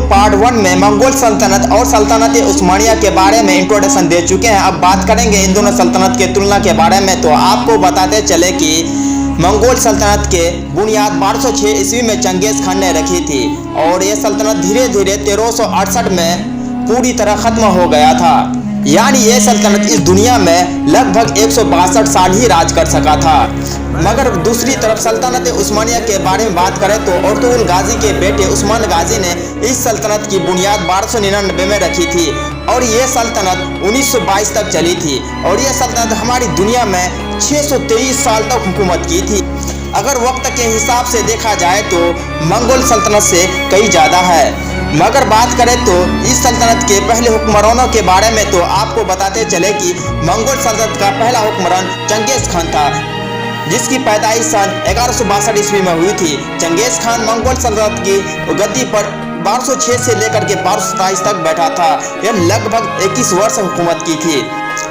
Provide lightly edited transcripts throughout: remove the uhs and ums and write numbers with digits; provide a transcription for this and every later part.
Part 1 में Mongol सल्तनत और सल्तनत उस्मानिया के बारे में इंट्रोडक्शन दे चुके हैं। अब बात करेंगे इन दोनों सल्तनत के तुलना के बारे में। तो आपको बताते चले कि मंगोल सल्तनत के बुनियाद 1206 ईस्वी में चंगेज खान ने रखी थी और ये सल्तनत धीरे धीरे 1368 में पूरी तरह खत्म हो गया था। यानी ये सल्तनत इस दुनिया में लगभग 162 साल ही राज कर सका था। मगर दूसरी तरफ सल्तनत उस्मानिया के बारे में बात करें तो अर्तुगरुल गाजी के बेटे उस्मान गाजी ने इस सल्तनत की बुनियाद 1299 में रखी थी और ये सल्तनत 1922 तक चली थी और ये सल्तनत हमारी दुनिया में 623 साल तक हुकूमत की थी। अगर वक्त के हिसाब से देखा जाए तो मंगोल सल्तनत से कई ज़्यादा है। मगर बात करें तो इस सल्तनत के पहले हुक्मरानों के बारे में तो आपको बताते चले कि मंगोल सल्तनत का पहला हुक्मरान चंगेज खान था, जिसकी पैदाइश सन 1162 ईस्वी में हुई थी। चंगेज खान मंगोल सल्तनत की गद्दी पर 1206 से लेकर के 1227 तक बैठा था। यह लगभग 21 वर्ष हुकूमत की थी।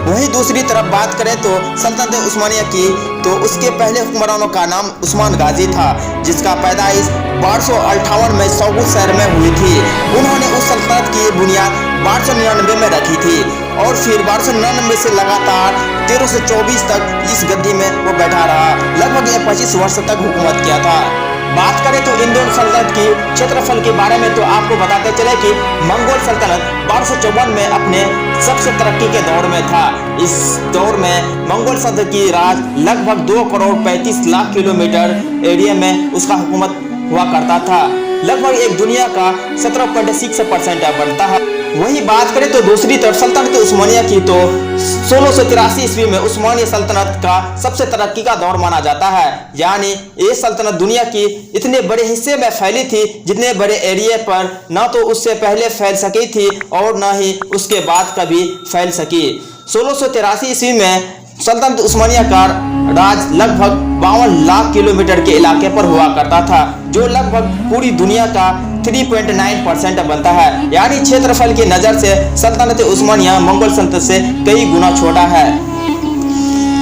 वहीं दूसरी तरफ बात करें तो सल्तनत उस्मानिया की तो उसके पहले हुक्मरानों का नाम उस्मान गाजी था, जिसका पैदाइश 1258 में सौगुल शहर में हुई थी। उन्होंने उस सल्तनत की बुनियाद 1299 में रखी थी और फिर 1299 से लगातार 1324 तक इस गद्दी में वो बैठा रहा। लगभग 25 वर्ष तक हुकूमत किया था। बात करें तो इन दोनों सल्तनत की क्षेत्रफल के बारे में तो आपको बताते चले कि मंगोल सल्तनत 1254 में अपने सबसे तरक्की के दौर में था। इस दौर में मंगोल सल्तनत की राज लगभग 2 करोड़ 35 लाख किलोमीटर एरिया में उसका हुकूमत हुआ करता था। लगभग एक दुनिया का 17.6% बनता है। वही बात करें तो दूसरी तरफ सल्तनत उस्मानिया की तो 1683 ईस्वी में उस्मानिया सल्तनत का सबसे तरक्की का दौर माना जाता है। यानी ये सल्तनत दुनिया की इतने बड़े हिस्से में फैली थी जितने बड़े एरिया पर न तो उससे पहले फैल सकी थी और न ही उसके बाद कभी फैल सकी। 1683 ईस्वी में सल्तनत उस्मानिया का राज लगभग 52 लाख किलोमीटर के इलाके पर हुआ करता था, जो लगभग पूरी दुनिया का 3.9% बनता है। यानी क्षेत्रफल की नज़र से सल्तनत उस्मानिया मंगोल सल्तनत से कई गुना छोटा है।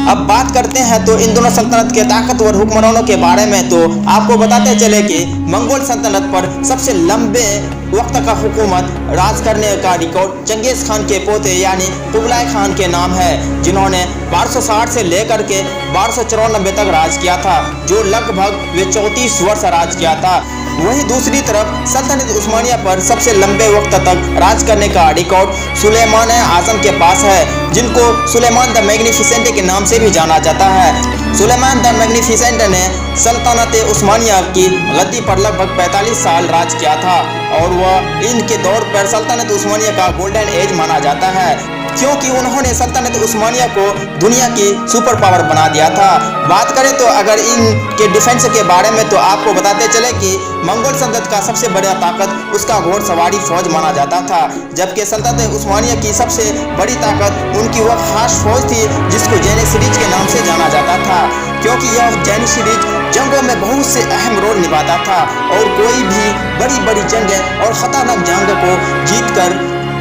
अब बात करते हैं तो इन दोनों सल्तनत के ताकतवर हुक्मरानों के बारे में। तो आपको बताते चले कि मंगोल सल्तनत पर सबसे लंबे वक्त का हुकूमत राज करने का रिकॉर्ड चंगेज खान के पोते यानी कुबलाई खान के नाम है, जिन्होंने 1260 से लेकर के 1294 तक राज किया था, जो लगभग वे 34 वर्ष राज किया था। वहीं दूसरी तरफ सल्तनत उस्मानिया पर सबसे लंबे वक्त तक राज करने का रिकॉर्ड सुलेमान आजम के पास है, जिनको सुलेमान द मैग्निफिसेंट के नाम से भी जाना जाता है। सुलेमान द मैग्निफिसेंट ने सल्तनत उस्मानिया की गद्दी पर लगभग 45 साल राज किया था और वह इनके दौर पर सल्तनत उस्मानिया का गोल्डन एज माना जाता है, क्योंकि उन्होंने सल्तनत उस्मानिया को दुनिया की सुपर पावर बना दिया था। बात करें तो अगर इनके डिफेंस के बारे में तो आपको बताते चले कि मंगोल सल्तनत का सबसे बड़ा ताकत उसका घोड़सवारी फौज माना जाता था, जबकि सल्तनत उस्मानिया की सबसे बड़ी ताकत उनकी वह खास फौज थी जिसको जैनिसरीज के नाम से जाना जाता था, क्योंकि यह जैनिसरीज जंगों में बहुत से अहम रोल निभाता था और कोई भी बड़ी बड़ी जंगें और खतरनाक जंग को जीतकर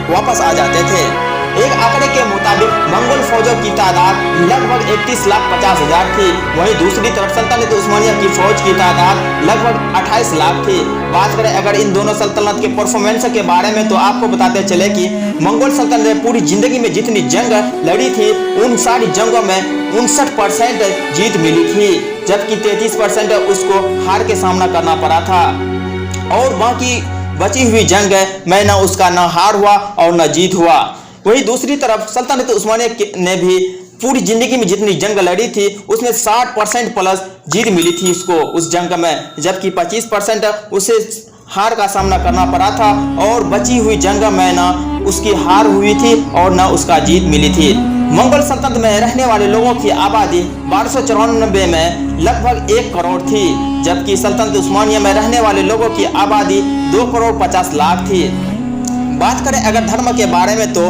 वापस आ जाते थे। एक आंकड़े के मुताबिक मंगोल फौजों की तादाद लगभग 31,50,000 थी। वहीं दूसरी तरफ सल्तनत उस्मानिया की फौज की तादाद लगभग 28 लाख थी। बात करें अगर इन दोनों सल्तनत के परफॉर्मेंस के बारे में तो आपको बताते चले कि मंगोल सल्तनत ने पूरी जिंदगी में जितनी जंग लड़ी थी उन सारी जंगों में 59% जीत मिली थी, जबकि 33% उसको हार के सामना करना पड़ा था और बाकी बची हुई जंग में न उसका न हार हुआ और न जीत हुआ। वहीं दूसरी तरफ सल्तनत उस्मानिया ने भी पूरी जिंदगी में जितनी जंग लड़ी थी उसमें 60% प्लस जीत मिली थी उसको उस जंग में, जबकि 25% उसे हार का सामना करना पड़ा था और बची हुई जंग में न उसकी हार हुई थी और न उसका जीत मिली थी। मंगोल सल्तनत में रहने वाले लोगों की आबादी 1294 में लगभग 1 करोड़ थी, जबकि सल्तनत उस्मानिया में रहने वाले लोगों की आबादी 2 करोड़ 50 लाख थी। बात करें अगर धर्म के बारे में तो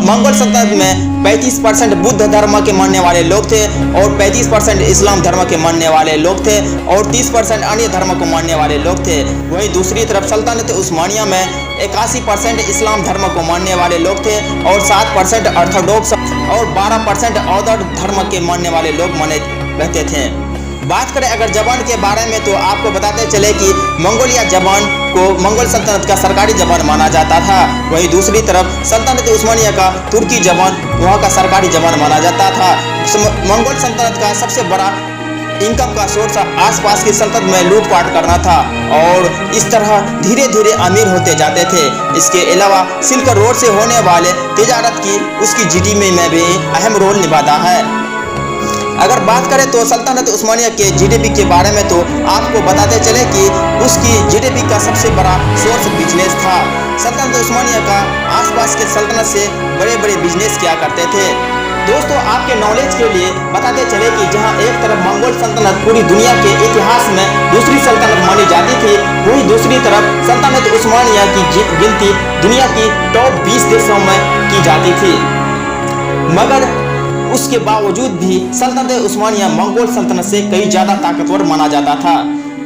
मंगोल सल्तनत में 35% बुद्ध धर्म के मानने वाले लोग थे और 35% इस्लाम धर्म के मानने वाले लोग थे और 30% अन्य धर्म को मानने वाले लोग थे। वहीं दूसरी तरफ सल्तनत उस्मानिया में 81% इस्लाम धर्म को मानने वाले लोग थे और 7% ऑर्थोडॉक्स और 12% औदर धर्म के मानने वाले लोग माने रहते थे। बात करें अगर ज़बान के बारे में तो आपको बताते चले कि मंगोलिया ज़बान को मंगोल सल्तनत का सरकारी ज़बान माना जाता था। वहीं दूसरी तरफ सल्तनत उस्मानिया का तुर्की ज़बान वहाँ का सरकारी ज़बान माना जाता था। मंगोल सल्तनत का सबसे बड़ा इनकम का सोर्स आसपास की सल्तनत में लूटपाट करना था और इस तरह धीरे धीरे अमीर होते जाते थे। इसके अलावा सिल्क रोड से होने वाले तिजारत की उसकी जीडीपी में भी अहम रोल निभाता है। अगर बात करें तो सल्तनत उस्मानिया के जीडीपी के बारे में तो आपको बताते चले कि उसकी जीडीपी का सबसे बड़ा सोर्स बिजनेस था। सल्तनत उस्मानिया का आसपास के सल्तनत से बड़े बड़े बिजनेस किया करते थे। दोस्तों आपके नॉलेज के लिए बताते चले कि जहां एक तरफ मंगोल सल्तनत पूरी दुनिया के इतिहास में दूसरी सल्तनत मानी जाती थी, वहीं दूसरी तरफ सल्तनत उस्मानिया की गिनती दुनिया की टॉप 20 देशों में की जाती थी। मगर उसके बावजूद भी सल्तनत उस्मानिया मंगोल सल्तनत से कई ज़्यादा ताकतवर माना जाता था।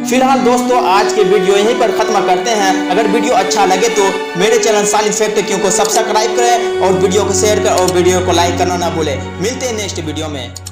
फिलहाल दोस्तों आज के वीडियो यहीं पर खत्म करते हैं। अगर वीडियो अच्छा लगे तो मेरे चैनल सालिद फैक्ट क्यों को सब्सक्राइब करें और वीडियो को शेयर करें और वीडियो को लाइक करना ना भूलें। मिलते हैं नेक्स्ट वीडियो में।